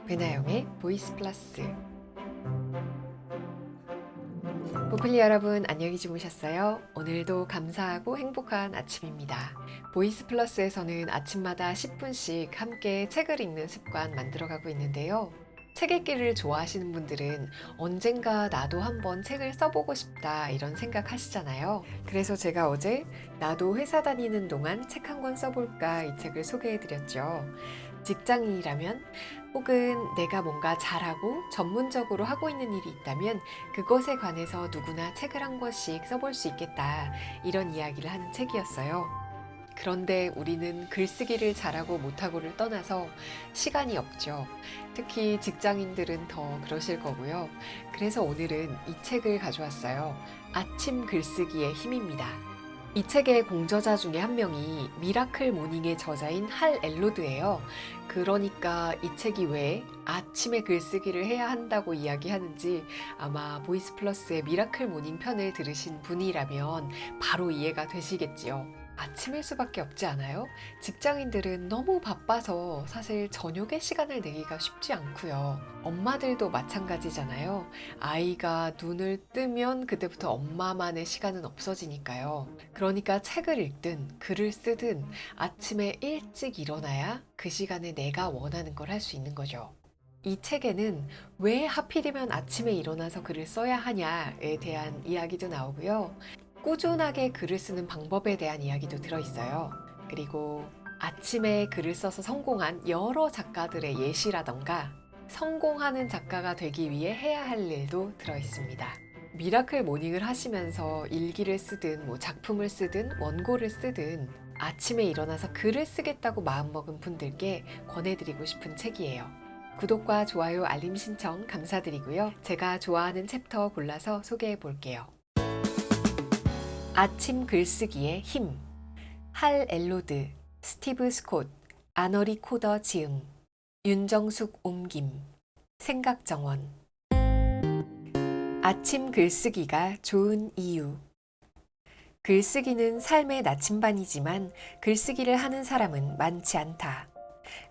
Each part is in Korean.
배나영의 보이스 플러스. 보플리 여러분, 안녕히 주무셨어요? 오늘도 감사하고 행복한 아침입니다. 보이스 플러스에서는 아침마다 10분씩 함께 책을 읽는 습관 만들어가고 있는데요. 책 읽기를 좋아하시는 분들은 언젠가 나도 한번 책을 써보고 싶다 이런 생각 하시잖아요. 그래서 제가 어제 나도 회사 다니는 동안 책 한 권 써볼까 이 책을 소개해드렸죠. 직장인이라면 혹은 내가 뭔가 잘하고 전문적으로 하고 있는 일이 있다면 그것에 관해서 누구나 책을 한 권씩 써볼 수 있겠다 이런 이야기를 하는 책이었어요. 그런데 우리는 글쓰기를 잘하고 못하고를 떠나서 시간이 없죠. 특히 직장인들은 더 그러실 거고요. 그래서 오늘은 이 책을 가져왔어요. 아침 글쓰기의 힘입니다. 이 책의 공저자 중에 한 명이 미라클 모닝의 저자인 할 엘로드예요. 그러니까 이 책이 왜 아침에 글쓰기를 해야 한다고 이야기하는지 아마 보이스 플러스의 미라클 모닝 편을 들으신 분이라면 바로 이해가 되시겠지요. 아침일 수밖에 없지 않아요? 직장인들은 너무 바빠서 사실 저녁에 시간을 내기가 쉽지 않고요. 엄마들도 마찬가지잖아요. 아이가 눈을 뜨면 그때부터 엄마만의 시간은 없어지니까요. 그러니까 책을 읽든 글을 쓰든 아침에 일찍 일어나야 그 시간에 내가 원하는 걸 할 수 있는 거죠. 이 책에는 왜 하필이면 아침에 일어나서 글을 써야 하냐에 대한 이야기도 나오고요. 꾸준하게 글을 쓰는 방법에 대한 이야기도 들어있어요. 그리고 아침에 글을 써서 성공한 여러 작가들의 예시라던가 성공하는 작가가 되기 위해 해야 할 일도 들어있습니다. 미라클 모닝을 하시면서 일기를 쓰든 작품을 쓰든 원고를 쓰든 아침에 일어나서 글을 쓰겠다고 마음먹은 분들께 권해드리고 싶은 책이에요. 구독과 좋아요, 알림 신청 감사드리고요. 제가 좋아하는 챕터 골라서 소개해 볼게요. 아침 글쓰기의 힘. 할 엘로드, 스티브 스콧, 아너리 코더 지음, 윤정숙 옮김, 생각정원. 아침 글쓰기가 좋은 이유. 글쓰기는 삶의 나침반이지만 글쓰기를 하는 사람은 많지 않다.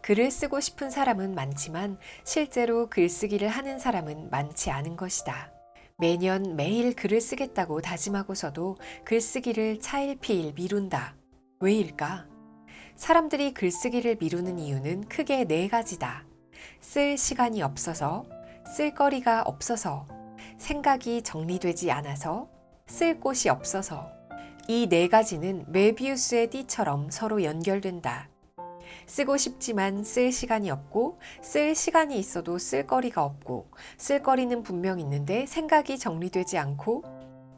글을 쓰고 싶은 사람은 많지만 실제로 글쓰기를 하는 사람은 많지 않은 것이다. 매년 매일 글을 쓰겠다고 다짐하고서도 글쓰기를 차일피일 미룬다. 왜일까? 사람들이 글쓰기를 미루는 이유는 크게 4가지다. 쓸 시간이 없어서, 쓸 거리가 없어서, 생각이 정리되지 않아서, 쓸 곳이 없어서. 이 4가지는 메비우스의 띠처럼 서로 연결된다. 쓰고 싶지만 쓸 시간이 없고, 쓸 시간이 있어도 쓸 거리가 없고, 쓸 거리는 분명 있는데 생각이 정리되지 않고,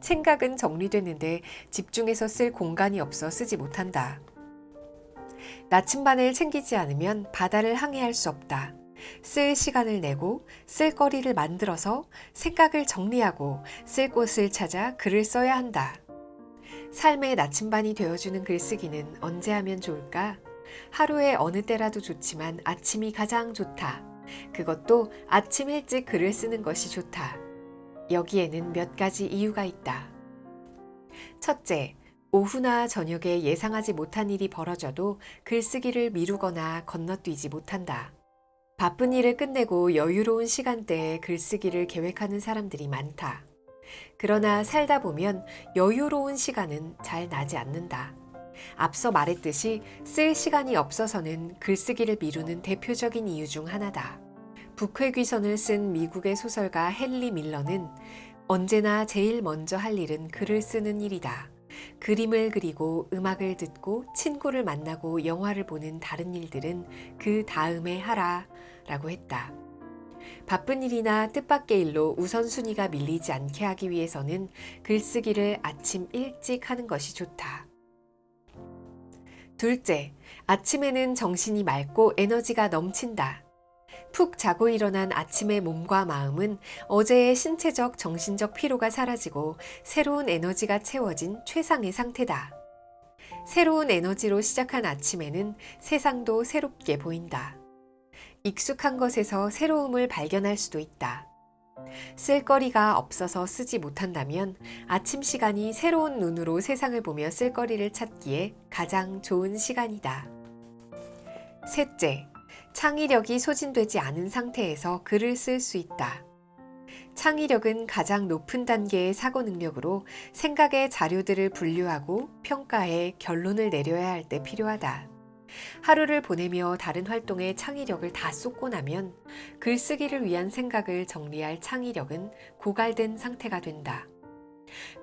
생각은 정리되는데 집중해서 쓸 공간이 없어 쓰지 못한다. 나침반을 챙기지 않으면 바다를 항해할 수 없다. 쓸 시간을 내고, 쓸 거리를 만들어서 생각을 정리하고, 쓸 곳을 찾아 글을 써야 한다. 삶의 나침반이 되어주는 글쓰기는 언제 하면 좋을까? 하루의 어느 때라도 좋지만 아침이 가장 좋다. 그것도 아침 일찍 글을 쓰는 것이 좋다. 여기에는 몇 가지 이유가 있다. 첫째, 오후나 저녁에 예상하지 못한 일이 벌어져도 글쓰기를 미루거나 건너뛰지 못한다. 바쁜 일을 끝내고 여유로운 시간대에 글쓰기를 계획하는 사람들이 많다. 그러나 살다 보면 여유로운 시간은 잘 나지 않는다. 앞서 말했듯이 쓸 시간이 없어서는 글쓰기를 미루는 대표적인 이유 중 하나다. 북회귀선을 쓴 미국의 소설가 헨리 밀러는 언제나 제일 먼저 할 일은 글을 쓰는 일이다. 그림을 그리고 음악을 듣고 친구를 만나고 영화를 보는 다른 일들은 그 다음에 하라 라고 했다. 바쁜 일이나 뜻밖의 일로 우선순위가 밀리지 않게 하기 위해서는 글쓰기를 아침 일찍 하는 것이 좋다. 둘째, 아침에는 정신이 맑고 에너지가 넘친다. 푹 자고 일어난 아침의 몸과 마음은 어제의 신체적, 정신적 피로가 사라지고 새로운 에너지가 채워진 최상의 상태다. 새로운 에너지로 시작한 아침에는 세상도 새롭게 보인다. 익숙한 것에서 새로움을 발견할 수도 있다. 쓸거리가 없어서 쓰지 못한다면 아침 시간이 새로운 눈으로 세상을 보며 쓸거리를 찾기에 가장 좋은 시간이다. 셋째, 창의력이 소진되지 않은 상태에서 글을 쓸 수 있다. 창의력은 가장 높은 단계의 사고 능력으로 생각의 자료들을 분류하고 평가해 결론을 내려야 할 때 필요하다. 하루를 보내며 다른 활동에 창의력을 다 쏟고 나면 글쓰기를 위한 생각을 정리할 창의력은 고갈된 상태가 된다.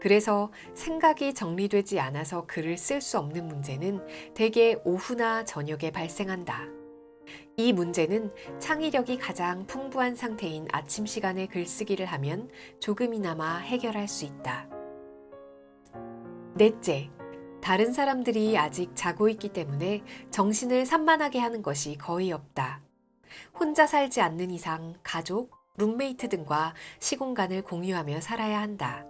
그래서 생각이 정리되지 않아서 글을 쓸 수 없는 문제는 대개 오후나 저녁에 발생한다. 이 문제는 창의력이 가장 풍부한 상태인 아침 시간에 글쓰기를 하면 조금이나마 해결할 수 있다. 넷째, 다른 사람들이 아직 자고 있기 때문에 정신을 산만하게 하는 것이 거의 없다. 혼자 살지 않는 이상 가족, 룸메이트 등과 시공간을 공유하며 살아야 한다.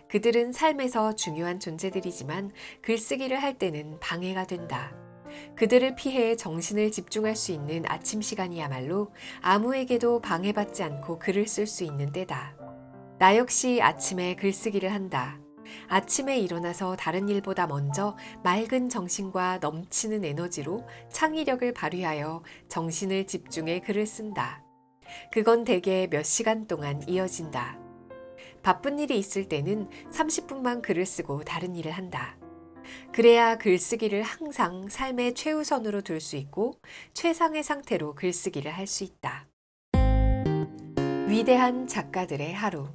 그들은 삶에서 중요한 존재들이지만 글쓰기를 할 때는 방해가 된다. 그들을 피해 정신을 집중할 수 있는 아침 시간이야말로 아무에게도 방해받지 않고 글을 쓸 수 있는 때다. 나 역시 아침에 글쓰기를 한다. 아침에 일어나서 다른 일보다 먼저 맑은 정신과 넘치는 에너지로 창의력을 발휘하여 정신을 집중해 글을 쓴다. 그건 대개 몇 시간 동안 이어진다. 바쁜 일이 있을 때는 30분만 글을 쓰고 다른 일을 한다. 그래야 글쓰기를 항상 삶의 최우선으로 둘 수 있고 최상의 상태로 글쓰기를 할 수 있다. 위대한 작가들의 하루.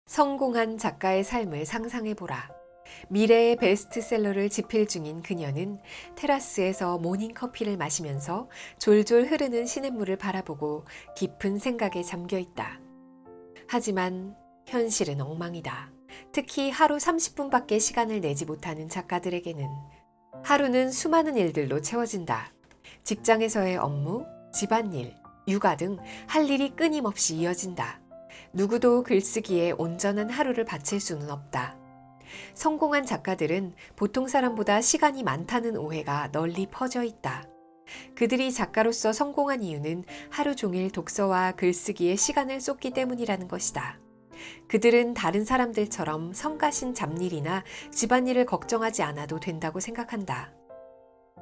성공한 작가의 삶을 상상해보라. 미래의 베스트셀러를 집필 중인 그녀는 테라스에서 모닝커피를 마시면서 졸졸 흐르는 시냇물을 바라보고 깊은 생각에 잠겨 있다. 하지만 현실은 엉망이다. 특히 하루 30분밖에 시간을 내지 못하는 작가들에게는 하루는 수많은 일들로 채워진다. 직장에서의 업무, 집안일, 육아 등 할 일이 끊임없이 이어진다. 누구도 글쓰기에 온전한 하루를 바칠 수는 없다. 성공한 작가들은 보통 사람보다 시간이 많다는 오해가 널리 퍼져 있다. 그들이 작가로서 성공한 이유는 하루 종일 독서와 글쓰기에 시간을 쏟기 때문이라는 것이다. 그들은 다른 사람들처럼 성가신 잡일이나 집안일을 걱정하지 않아도 된다고 생각한다.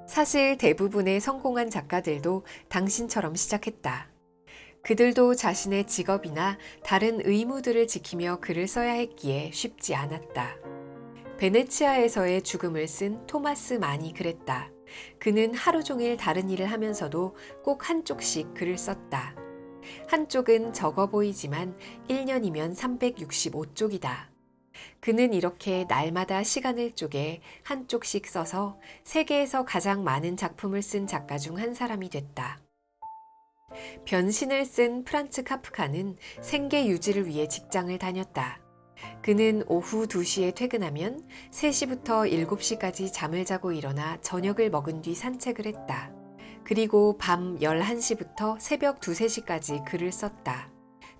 사실 대부분의 성공한 작가들도 당신처럼 시작했다. 그들도 자신의 직업이나 다른 의무들을 지키며 글을 써야 했기에 쉽지 않았다. 베네치아에서의 죽음을 쓴 토마스 만이 그랬다. 그는 하루 종일 다른 일을 하면서도 꼭 한쪽씩 글을 썼다. 한쪽은 적어 보이지만 1년이면 365쪽이다. 그는 이렇게 날마다 시간을 쪼개 한쪽씩 써서 세계에서 가장 많은 작품을 쓴 작가 중 한 사람이 됐다. 변신을 쓴 프란츠 카프카는 생계 유지를 위해 직장을 다녔다. 그는 오후 2시에 퇴근하면 3시부터 7시까지 잠을 자고 일어나 저녁을 먹은 뒤 산책을 했다. 그리고 밤 11시부터 새벽 2, 3시까지 글을 썼다.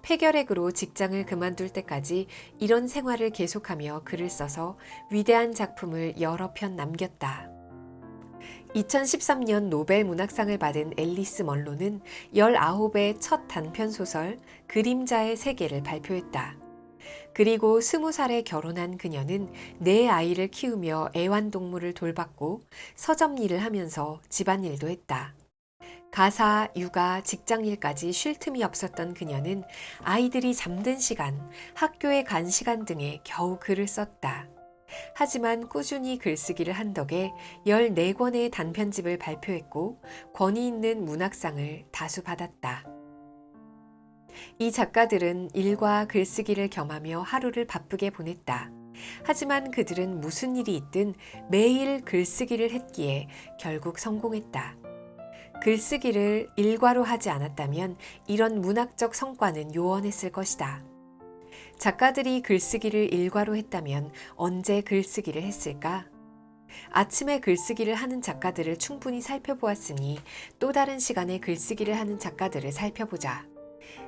폐결핵으로 직장을 그만둘 때까지 이런 생활을 계속하며 글을 써서 위대한 작품을 여러 편 남겼다. 2013년 노벨 문학상을 받은 앨리스 먼로는 19의 첫 단편 소설 그림자의 세계를 발표했다. 그리고 20살에 결혼한 그녀는 4아이를 키우며 애완동물을 돌봤고 서점 일을 하면서 집안일도 했다. 가사, 육아, 직장일까지 쉴 틈이 없었던 그녀는 아이들이 잠든 시간, 학교에 간 시간 등에 겨우 글을 썼다. 하지만 꾸준히 글쓰기를 한 덕에 14권의 단편집을 발표했고 권위 있는 문학상을 다수 받았다. 이 작가들은 일과 글쓰기를 겸하며 하루를 바쁘게 보냈다. 하지만 그들은 무슨 일이 있든 매일 글쓰기를 했기에 결국 성공했다. 글쓰기를 일과로 하지 않았다면 이런 문학적 성과는 요원했을 것이다. 작가들이 글쓰기를 일과로 했다면 언제 글쓰기를 했을까? 아침에 글쓰기를 하는 작가들을 충분히 살펴보았으니 또 다른 시간에 글쓰기를 하는 작가들을 살펴보자.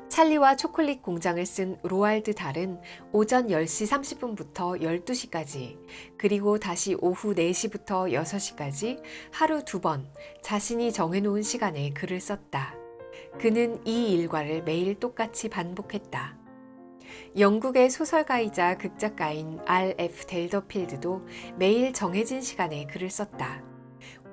찰리와 초콜릿 공장을 쓴 로알드 달은 오전 10시 30분부터 12시까지, 그리고 다시 오후 4시부터 6시까지 하루 2번 자신이 정해놓은 시간에 글을 썼다. 그는 이 일과를 매일 똑같이 반복했다. 영국의 소설가이자 극작가인 R.F. 델더필드도 매일 정해진 시간에 글을 썼다.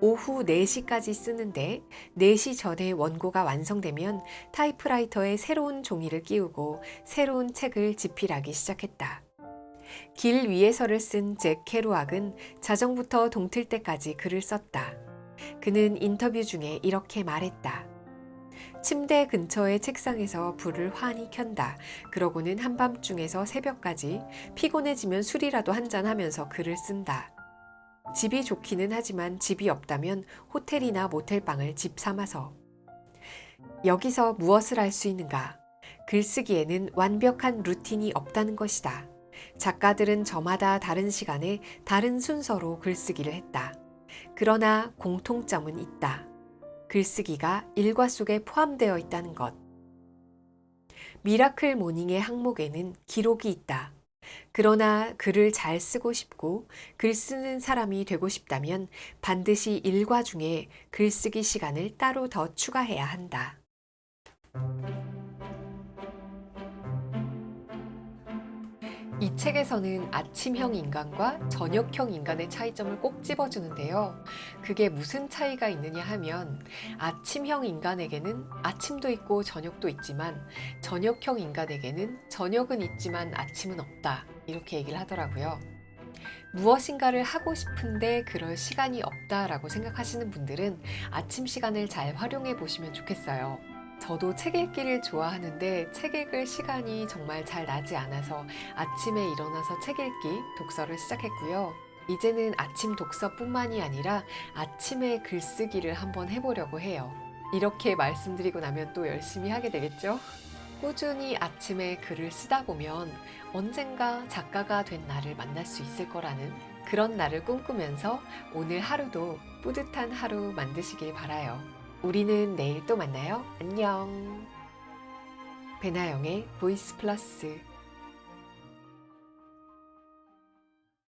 오후 4시까지 쓰는데 4시 전에 원고가 완성되면 타이프라이터에 새로운 종이를 끼우고 새로운 책을 집필하기 시작했다. 길 위에서를 쓴 잭 케루악은 자정부터 동틀 때까지 글을 썼다. 그는 인터뷰 중에 이렇게 말했다. 침대 근처의 책상에서 불을 환히 켠다. 그러고는 한밤중에서 새벽까지 피곤해지면 술이라도 한잔하면서 글을 쓴다. 집이 좋기는 하지만 집이 없다면 호텔이나 모텔방을 집 삼아서. 여기서 무엇을 할 수 있는가? 글쓰기에는 완벽한 루틴이 없다는 것이다. 작가들은 저마다 다른 시간에 다른 순서로 글쓰기를 했다. 그러나 공통점은 있다. 글쓰기가 일과 속에 포함되어 있다는 것. 미라클 모닝의 항목에는 기록이 있다. 그러나 글을 잘 쓰고 싶고 글 쓰는 사람이 되고 싶다면 반드시 일과 중에 글쓰기 시간을 따로 더 추가해야 한다. 이 책에서는 아침형 인간과 저녁형 인간의 차이점을 꼭 집어주는데요. 그게 무슨 차이가 있느냐 하면 아침형 인간에게는 아침도 있고 저녁도 있지만 저녁형 인간에게는 저녁은 있지만 아침은 없다. 이렇게 얘기를 하더라고요. 무엇인가를 하고 싶은데 그럴 시간이 없다라고 생각하시는 분들은 아침 시간을 잘 활용해 보시면 좋겠어요. 저도 책 읽기를 좋아하는데 책 읽을 시간이 정말 잘 나지 않아서 아침에 일어나서 책 읽기, 독서를 시작했고요. 이제는 아침 독서뿐만이 아니라 아침에 글쓰기를 한번 해보려고 해요. 이렇게 말씀드리고 나면 또 열심히 하게 되겠죠? 꾸준히 아침에 글을 쓰다 보면 언젠가 작가가 된 나를 만날 수 있을 거라는 그런 날을 꿈꾸면서 오늘 하루도 뿌듯한 하루 만드시길 바라요. 우리는 내일 또 만나요. 안녕. 배나영의 보이스 플러스.